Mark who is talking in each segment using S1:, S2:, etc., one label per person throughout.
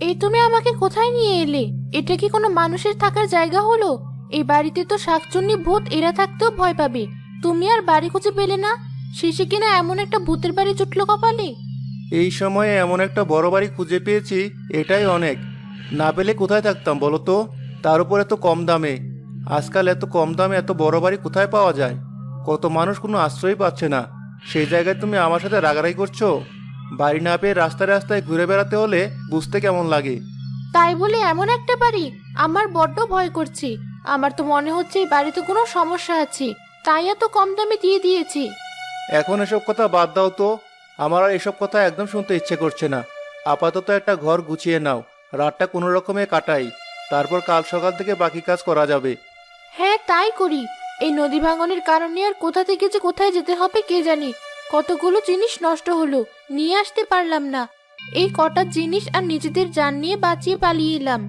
S1: এই তুমি আমাকে কোথায় নিয়ে এলে? এটা কি কোনো মানুষের থাকার জায়গা হলো? এই বাড়িতে তো শাকচুন্নি ভূত এরা থাকতেও ভয় পাবে। তুমি আর বাড়ি খুঁজে পেলে না, শেষে কিনা এমন একটা ভূতের বাড়ি জুটলো কপালে।
S2: এই সময়ে এমন একটা বড় বাড়ি খুঁজে পেয়েছি, এটাই অনেক। না পেলে কোথায় থাকতাম বলো তো? তার উপর এত কম দামে। আজকাল এত কম দামে এত বড় বাড়ি কোথায় পাওয়া যায়? কত মানুষ কোনো আশ্রয় পাচ্ছে না, সেই জায়গায় তুমি আমার সাথে রাগারাগি করছো? বাড়ি না পেয়ে রাস্তায় রাস্তায় ঘুরে বেড়াতে হলে বুঝতে কেমন লাগে।
S1: তাই বলে এমন একটা বাড়ি? আমার বড্ড ভয় করছে। আমার তো মনে হচ্ছে এই বাড়িতে কোনো সমস্যা আছে, তাই এত কম দামে দিয়ে দিয়েছি।
S2: এখন এসব কথা বাদ দাও তো। আমার আর এসব কথা একদম শুনতে ইচ্ছে করছে না। আপাতত একটা ঘর গুছিয়ে নাও, রাতটা কোনো রকমে কাটাই, তারপর কাল সকাল থেকে বাকি কাজ করা যাবে।
S1: হ্যাঁ, তাই করি। এই নদী ভাঙনের কারণে আর কোথা থেকে যে কোথায় যেতে হবে কে জানে। কতগুলো জিনিস নষ্ট হলো, নিয়ে আসতে পারলাম না। এই কটা জিনিস আর নিজেদের জান নিয়ে বাঁচিয়ে পালিয়ে এলাম।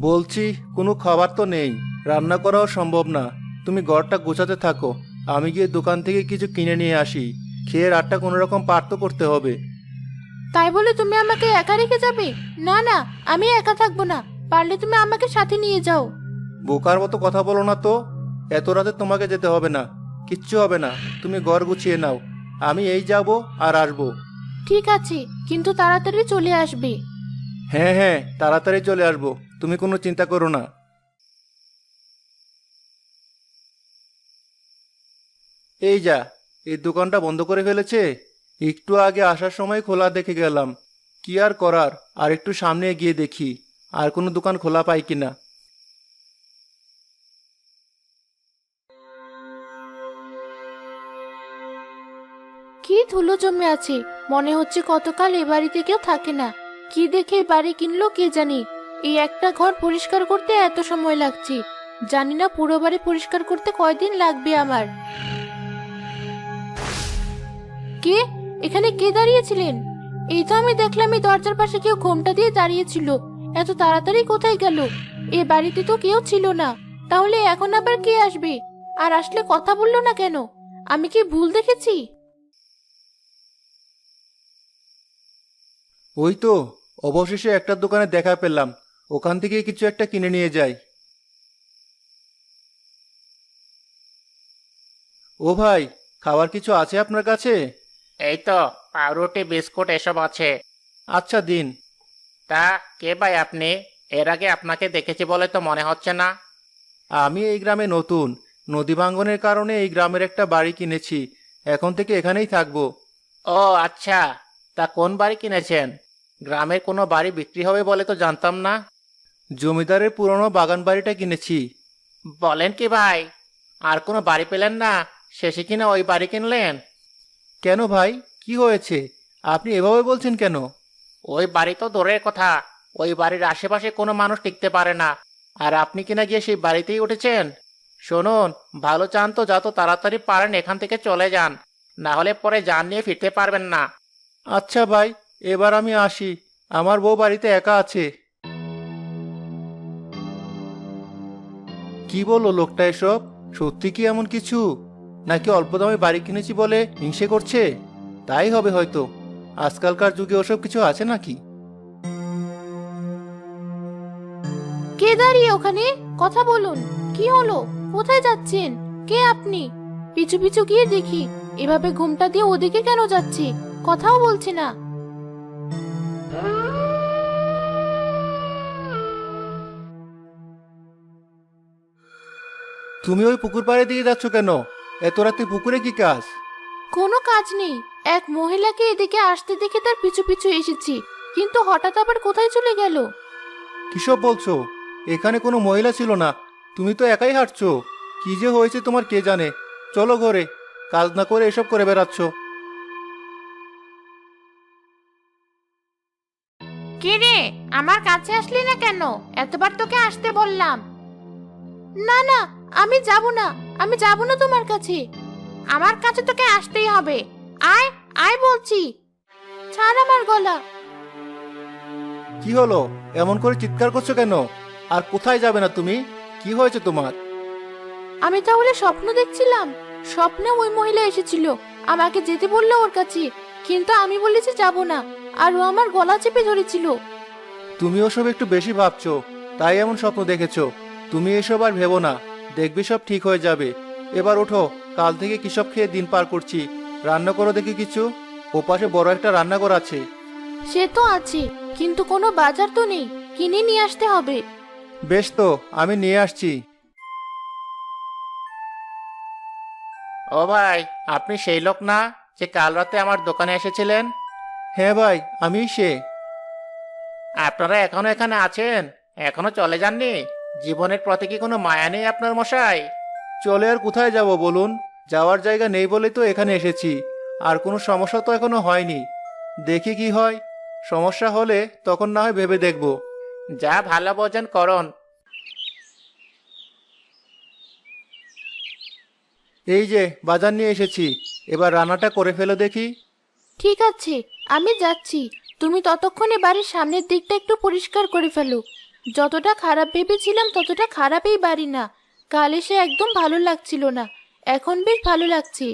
S2: বলছি, কোনো খাবার তো নেই, রান্না করাও সম্ভব না। তুমি ঘরটা গোছাতে থাকো, আমি গিয়ে দোকান থেকে কিছু কিনে নিয়ে আসি। খেয়ে রাতটা কোনো রকম পার তো করতে হবে।
S1: তাই বলে তুমি আমাকে একা রেখে যাবে? না না, আমি একা থাকবো না। পারলে তুমি আমাকে সাথে নিয়ে যাও।
S2: বোকার মতো কথা বলো না তো। এত রাতে তোমাকে যেতে হবে না, কিচ্ছু হবে না। তুমি ঘর গুছিয়ে নাও, আমি এই যাব আর আসবো।
S1: ঠিক আছে, কিন্তু তাড়াতাড়ি চলে আসবে।
S2: হ্যাঁ হ্যাঁ, তাড়াতাড়ি চলে আসবো, তুমি কোনো চিন্তা করো না। এই যা, এই দোকানটা বন্ধ করে ফেলেছে। একটু আগে আসার সময় খোলা দেখে গেলাম। কি আর করার, আর একটু সামনে গিয়ে দেখি আর কোনো দোকান খোলা পাই কিনা।
S1: কি ধুলো জমে আছে, মনে হচ্ছে কতকাল এ বাড়িতে কেউ থাকে না। কি দেখে এই বাড়ি কিনলো কে জানি। এই একটা ঘর পরিষ্কার করতে এত সময় লাগছে, জানি না পুরো বাড়ি পরিষ্কার করতে কয়দিন লাগবে আমার। কে? এখানে কে দাঁড়িয়েছিলেন? এই তো আমি দেখলাম এই দরজার পাশে কেউ ঘোমটা দিয়ে দাঁড়িয়েছিল। এত তাড়াতাড়ি কোথায় গেল? এ বাড়িতে তো কেউ ছিল না, তাহলে এখন আবার কে আসবে? আর আসলে কথা বললো না কেন? আমি কি ভুল দেখেছি?
S2: ওই তো, অবশেষে একটা দোকানে দেখা পেলাম। ওখান থেকে কিছু একটা কিনে নিয়ে যাই। ও ভাই, খাবার কিছু আছে আপনার কাছে?
S3: এই তো পাউরুটি বিস্কুট এসব আছে।
S2: আচ্ছা দিন।
S3: তা কে ভাই আপনি? এর আগে আপনাকে দেখেছি বলে তো মনে হচ্ছে না।
S2: আমি এই গ্রামে নতুন। নদী ভাঙ্গনের কারণে এই গ্রামের একটা বাড়ি কিনেছি, এখন থেকে এখানেই থাকবো।
S3: ও আচ্ছা, তা কোন বাড়ি কিনেছেন? গ্রামের কোনো বাড়ি বিক্রি হবে বলে তো জানতাম না।
S2: জমিদারের পুরনো বাগান বাড়িটা কিনেছি।
S3: বলেন কি ভাই, আর কোনো বাড়ি পেলেন না, শেষে কিনা ওই বাড়ি কিনলেন?
S2: কেন ভাই, কি হয়েছে? আপনি এভাবে বলছেন কেন?
S3: ওই বাড়ি তো দূরের কথা, ওই বাড়ির আশেপাশে কোনো মানুষ টিকতে পারে না, আর আপনি কিনা গিয়ে সেই বাড়িতেই উঠেছেন। শুনুন, ভালো চান তো যত তাড়াতাড়ি পারেন এখান থেকে চলে যান, না হলে পরে যান নিয়ে ফিরতে পারবেন না।
S2: আচ্ছা ভাই, এবার আমি আসি। আমার বউ বাড়িতে একা আছে। কি বললো লোকটা এসব? সত্যি কি এমন কিছু? নাকি অল্প দামে বাড়ি কিনেছি বলে হিংসে করছে? তাই হবে হয়তো। আজকালকার যুগে ওসব কিছু আছে নাকি?
S1: কে দাঁড়িয়ে ওখানে? কথা বলুন। কি হলো? কোথায় যাচ্ছেন? কে আপনি? পিছু পিছু গিয়ে দেখি, এভাবে ঘুমটা দিয়ে ওদিকে কেন যাচ্ছে? কথাও বলছে না।
S2: তুমি ওই পুকুর পাড়ে দিয়ে যাচ্ছ কেন? এত রাতে পুকুরে কি কাজ?
S1: কোনো কাজ নেই, এক মহিলাকে এদিকে আসতে দেখে তার পিছু পিছু এসেছি, কিন্তু হঠাৎ আবার কোথায় চলে গেল?
S2: কিসব বলছো? এখানে কোনো মহিলা ছিল না, তুমি তো একাই হাঁটছো। কি যে হয়েছে তোমার কে জানে। চলো ঘরে, কাজ না করে এসব করে বেড়াচ্ছ।
S1: কে রে? আমার কাছে আসলি না কেন? এতবার তোকে আসতে বললাম। না না, আমি যাব না। আমি যাব না তোমার কাছে। আমার কাছে তোকে আসতেই হবে। আয় আয় বলছি। ছাড় আমার গলা।
S2: কি হলো? এমন করে চিৎকার করছো কেন? আর কোথায় যাবে না তুমি? কি হয়েছে তোমার?
S1: আমি তাহলে স্বপ্ন দেখছিলাম? স্বপ্নে ওই মহিলা এসেছিল, আমাকে যেতে বললো ওর কাছে। কিন্তু আমি বলেছি যাব না, আর ও আমার গলা চেপে ধরেছিল।
S2: তুমি ওসব একটু বেশি ভাবছো, তাই এমন স্বপ্ন দেখেছো। তুমি এসব আর ভেবো না, দেখবি সব ঠিক হয়ে যাবে। এবার ওঠো, কাল থেকে কি সব খেয়ে দিন পার করছি। রান্না করো দেখি কিছু, ওপাশে বড় একটা রান্নাঘর আছে।
S1: সে তো আছে, কিন্তু কোনো বাজার তো নেই, কিনে নিয়ে আসতে হবে।
S2: বেশ, তো আমি নিয়ে আসছি।
S3: ও ভাই, আপনি সেই লোক না যে কাল রাতে আমার দোকানে এসেছিলেন?
S2: হ্যাঁ ভাই, আমিই সে।
S3: আপনারা এখনো এখানে আছেন? এখনো চলে যাননি? জীবনের প্রতি কি কোনো মায়া নেই আপনার মশাই?
S2: চলে আর কোথায় যাব বলুন? যাওয়ার জায়গা নেই বলেই তো এখানে এসেছি। আর কোনো সমস্যা তো এখনো হয়নি, দেখি কি হয়। সমস্যা হলে তখন না হয় ভেবে দেখব।
S3: যা ভালো বোঝেন করুন।
S2: এই যে বাজার নিয়ে এসেছি, এবার রান্নাটা করে ফেলো দেখি।
S1: ঠিক আছে, আমি যাচ্ছি। তুমি ততক্ষণে বাড়ির সামনের দিকটা একটু পরিষ্কার করে ফেলো। যতটা খারাপ ভেবেছিলাম ততটা খারাপই বাড়ি না। কাল এসে একদম ভালো লাগছিল না, এখন বেশ ভালো লাগছে।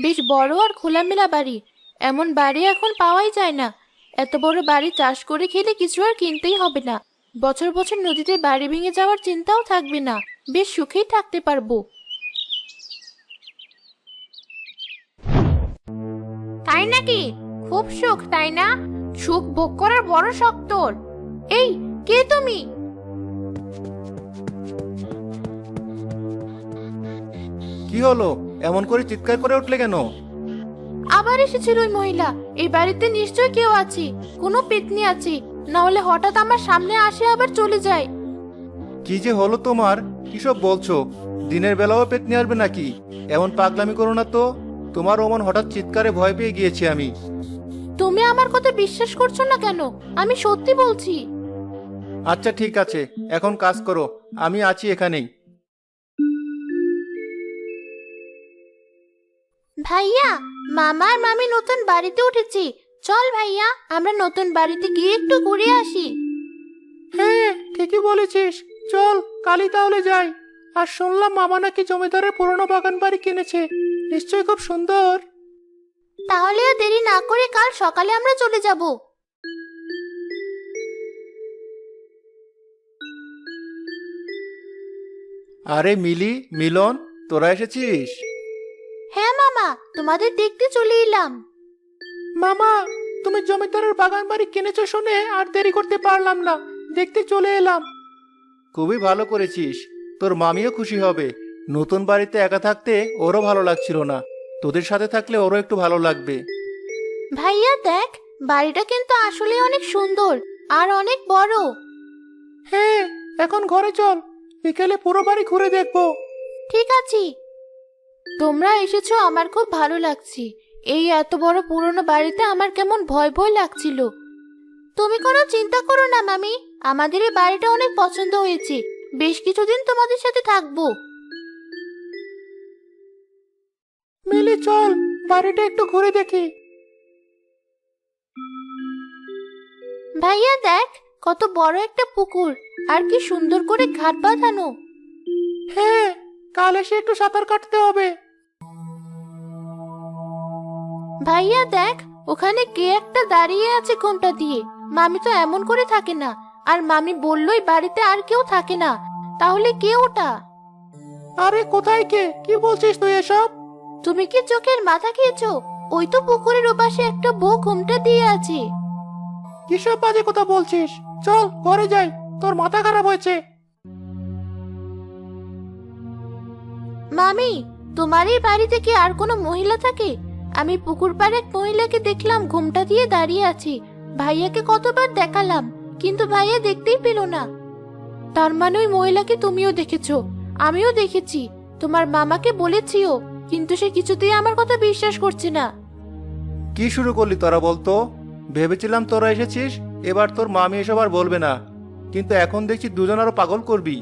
S1: বেশ বড় আর খোলামেলা বাড়ি, এমন বাড়ি এখন পাওয়াই যায় না। এত বড় বাড়ি চাষ করে খেলে কিছু আর কিনতেই হবে না। বছর বছর নদীতে বাড়ি ভেঙে যাওয়ার চিন্তাও থাকবে না, বেশ সুখেই থাকতে পারবো। তাই নাকি? খুব সুখ, তাই না? সুখ ভোগ করার বড় শখ তোর। এই, কে তুমি?
S2: কি হলো, এমন করে চিৎকার করে উঠলে কেন?
S1: আবার এসেছিল ওই মহিলা। এই বাড়িতে নিশ্চয় কেউ আছে, কোনো পেতনি আছে, না হলে হঠাৎ আমার সামনে আসে আবার চলে যায়।
S2: কি যে হলো তোমার, কিসব বলছো? দিনের বেলাও পেতনি আসবে নাকি? এমন পাগলামি করো না তো। তোমার অমন হঠাৎ চিৎকারে ভয় পেয়ে গিয়েছি আমি।
S1: তুমি আমার কথা বিশ্বাস করছো না কেন? আমি সত্যি বলছি।
S2: আচ্ছা ঠিক আছে, এখন কাজ করো, আমি আছি এখানেই।
S1: ভাইয়া, মামা আর মামি নতুন বাড়িতে উঠেছি। চল ভাইয়া, আমরা নতুন বাড়িতে গিয়ে একটু ঘুরে আসি।
S2: হ্যাঁ, ঠিকই বলেছিস, চল কালই তাহলে যাই। আর শুনলাম মামা নাকি জমিদারের পুরনো বাগান বাড়ি কিনেছে, নিশ্চয়ই খুব সুন্দর।
S1: তাহলে আর দেরি না করে কাল সকালে আমরা চলে যাব।
S2: আরে মিলি, মিলন, তোরা এসেছিস?
S1: হ্যাঁ মামা, তোমাদের দেখতে চলে এলাম।
S2: মামা, তুমি জমিদারের বাগান বাড়ি কিনেছো শুনে আর দেরি করতে পারলাম না, দেখতে চলে এলাম। খুবই ভালো করেছিস, তোর মামিও খুশি হবে। নতুন বাড়িতে একা থাকতে ওরও ভালো লাগছিল না, তোদের সাথে থাকলে ওরও একটু ভালো লাগবে।
S1: ভাইয়া দেখ, বাড়িটা কিন্তু আসলে অনেক সুন্দর আর অনেক বড়।
S2: হ্যাঁ, এখন ঘরে চল, বিকেলে পুরো বাড়ি ঘুরে দেখবো।
S1: ঠিক আছে। তোমরা এসেছো, আমার খুব ভালো লাগছে। এই এত বড় পুরনো বাড়িতে আমার কেমন ভয় ভয় লাগছিল। তুমি কোনো চিন্তা করো না মামি, আমাদের এই বাড়িটা অনেক পছন্দ হয়েছে। বেশ কিছুদিন তোমাদের সাথে থাকবো।
S2: মিলি চল, বাড়িটা একটু ঘুরে দেখি।
S1: ভাইয়া দেখ, কত বড় একটা পুকুর, আর কি সুন্দর করে ঘাট বাঁধানো।
S2: হ্যাঁ, কাল এসে একটু সাঁতার কাটতে হবে।
S1: ভাইয়া দেখ, ওখানে কে একটা দাঁড়িয়ে আছে কোনটা দিয়ে। মামি তো এমন করে থাকে না, আর মামি বললোই বাড়িতে আর কেউ থাকে না। তাহলে কে ওটা?
S2: আরে কোথায় কে, কি বলছিস তুই এসব?
S1: তুমি কি চোখের মাথা খেয়েছো? ওই তো পুকুরের ওপাশে একটা বউ ঘুমটা দিয়ে আছে।
S2: কিসব বাজে কথা বলছিস? চল ঘরে যাই, তোর মাথা খারাপ হয়েছে।
S1: মামি, তোমার এই বাড়িতে কি আর কোনো মহিলা থাকে? আমি পুকুর পাড়ে এক মহিলাকে দেখলাম ঘুমটা দিয়ে দাঁড়িয়ে আছে। ভাইয়াকে কতবার দেখালাম, কিন্তু ভাইয়া দেখতেই পেল না। তার মানে ওই মহিলাকে তুমিও দেখেছো? আমিও দেখেছি, তোমার মামাকে বলেছিও, কিন্তু সে কিছুতেই আমার কথা বিশ্বাস করছে না।
S2: কি শুরু করলি তোরা বলতো? ভেবেছিলাম তোরা এসেছিস, এবার তোর মামি এসব আর বলবে না, কিন্তু এখন দেখছি দুজন আরো পাগল করবি।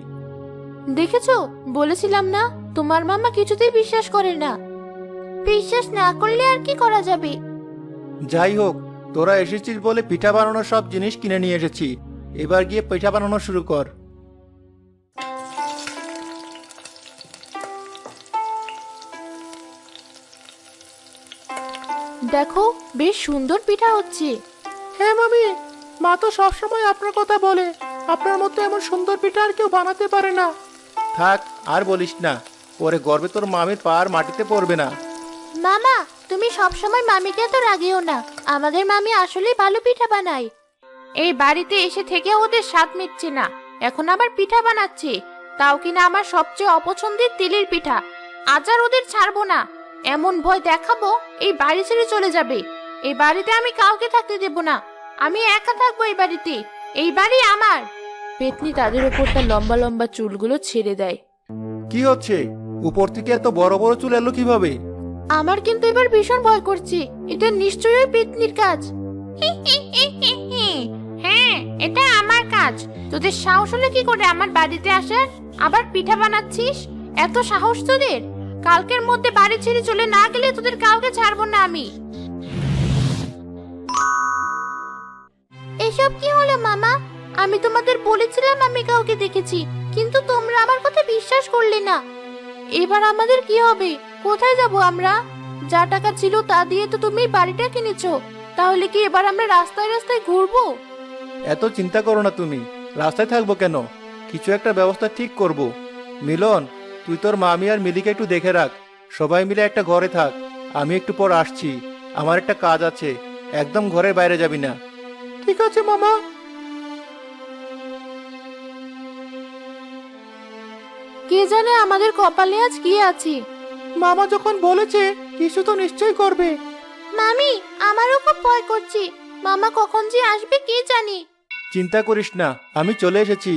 S1: দেখেছো, বলেছিলাম না, তোমার মামা কিছুতেই বিশ্বাস করে না। বিশ্বাস না করলে আর কি করা যাবে?
S2: যাই হোক, তোরা এসেছিস বলে পিঠা বানানোর সব জিনিস কিনে নিয়ে এসেছি। এবার গিয়ে পিঠা বানানো শুরু কর।
S1: দেখো বেশ সুন্দর পিঠা হচ্ছে।
S2: হ্যাঁ মামি, মা তো সবসময় আপনার কথা বলে। আপনার মতো এমন সুন্দর পিঠা আর কেউ বানাতে পারে না। থাক আর বলিস না, পরে গর্বে তোর মামির পা আর মাটিতে পড়বে না।
S1: মামা, তুমি সবসময় মামিকে এত রাগিও না। আমাদের মামি আসলেই ভালো পিঠা বানায়। এই বাড়িতে এসে থেকে ওদের স্বাদ মিটছে না, এখন আবার পিঠা বানাচ্ছে, তাও কিনা আমার সবচেয়ে অপছন্দের তেলের পিঠা। আজ আর ওদের ছাড়বো না। এমন ভয় দেখাবো এই বাড়ি ছেড়ে চলে যাবে। এই বাড়িতে আমি কাউকে থাকতে দেব না। আমি একা থাকবো এই বাড়িতে। এই বাড়ি আমার। পেতনি তাদের উপর তার লম্বা লম্বা চুলগুলো ছেড়ে দেয়।
S2: কি হচ্ছে? উপর থেকে এত বড় বড় চুল এলো কিভাবে?
S1: আমার কিন্তু এবার ভীষণ ভয় করছে। এটা নিশ্চয়ই পেতনির কাজ। হ্যাঁ, এটা আমার কাজ। তোদের সাহস হলে কি করে আমার বাড়িতে আসার? আবার পিঠা বানাচ্ছিস? এত সাহস তোদের? কালকের মধ্যে বাড়ি ছেড়ে চলে না গেলে তোদের কাউকে ছাড়বো না আমি। এসব কি হলো মামা? আমি তোমাদের বলেছিলাম আমি কাউকে দেখেছি, কিন্তু তোমরা আমার কথা বিশ্বাস করলে না। এবার আমাদের কি হবে? কোথায় যাব আমরা? যা টাকা ছিল তা দিয়ে তো তুমি বাড়িটা কিনেছো। তাহলে কি এবার আমরা রাস্তায় রাস্তায় ঘুরবো?
S2: এত চিন্তা করো না তুমি। রাস্তায় থাকবো কেন? কিছু একটা ব্যবস্থা ঠিক করব। মিলন, তুই তোর মামি আর মিলিকে একটু দেখে রাখ। সবাই মিলে একটা ঘরে থাক। আমি একটু পর আসছি, আমার একটা কাজ আছে। একদম ঘরের বাইরে যাবি না। ঠিক আছে মামা।
S1: কে জানে আমাদের কপালে আজ কি আছে।
S2: মামা যখন বলেছে কিছু তো নিশ্চয়ই করবে।
S1: মামি, আমারও খুব ভয় করছে। মামা কখন যে আসবে কে জানে।
S2: চিন্তা করিস না, আমি চলে এসেছি।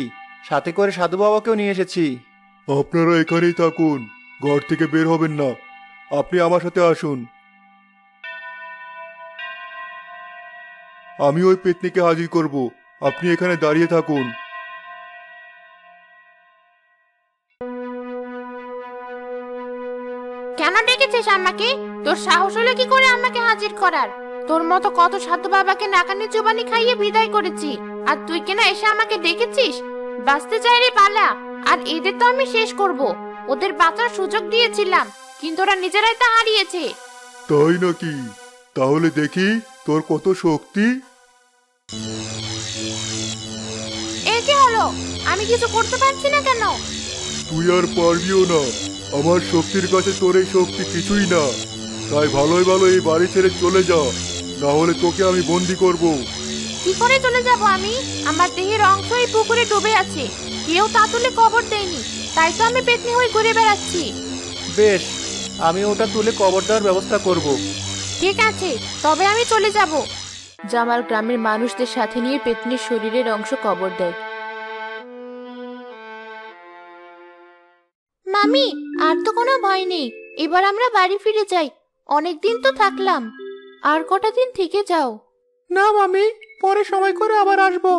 S2: সাথে করে সাধু বাবাকেও নিয়ে এসেছি।
S4: আপনারা এখানেই থাকুন, ঘর থেকে বের হবেন না। আপনি আমার সাথে আসুন। আমি ওই পেতনিকে হাজির করব। আপনি এখানে দাঁড়িয়ে থাকুন।
S1: কেন ডেকেছিস আমাকে? তোর সাহস হলো কি করে আমাকে হাজির করার? তোর মতো কত সাধু বাবাকে নাকানি চুবানি খাইয়ে বিদায় করেছি, আর তুই কেনা এসে আমাকে ডেকেছিস? বাঁচতে চাইলে পালা, আর এদের তো আমি শেষ করব। ওদের বাঁচার সুযোগ দিয়েছিলাম, কিন্তু ওরা নিজেরাই তা হারিয়েছে।
S4: তাই নাকি? তাহলে দেখি তোর কত শক্তি।
S1: এ কি হলো? আমি কিছু করতে পারছি না কেন?
S4: তুই আর পারবিও না। আমার শক্তির কাছে তোর এই শক্তি কিছুই না। তাই ভালোই ভালো এই বাড়ি ছেড়ে চলে যা, না হলে তোকে আমি বন্দি করব।
S1: কি করে চলে যাব আমি? আমার দেহের অংশ এই পুকুরে ডুবে আছে। কেউ তা তুলে কবর দেয়নি, তাই তো আমি পেতনি হয়ে ঘুরে বেড়াচ্ছি।
S2: বেশ, আমি ওটা তুলে কবর দেওয়ার ব্যবস্থা করব।
S1: ঠিক আছে, তবে আমি চলে যাব। জামাল গ্রামের মানুষদের সাথে নিয়ে পেতনির শরীরের অংশ কবর দেয়। মামি, আর তো কোনো ভয় নেই। এবার আমরা বাড়ি ফিরে যাই। অনেক দিন তো থাকলাম, আর কটা দিন থেকে যাও।
S2: না মামি, পরে সময় করে আবার আসবো।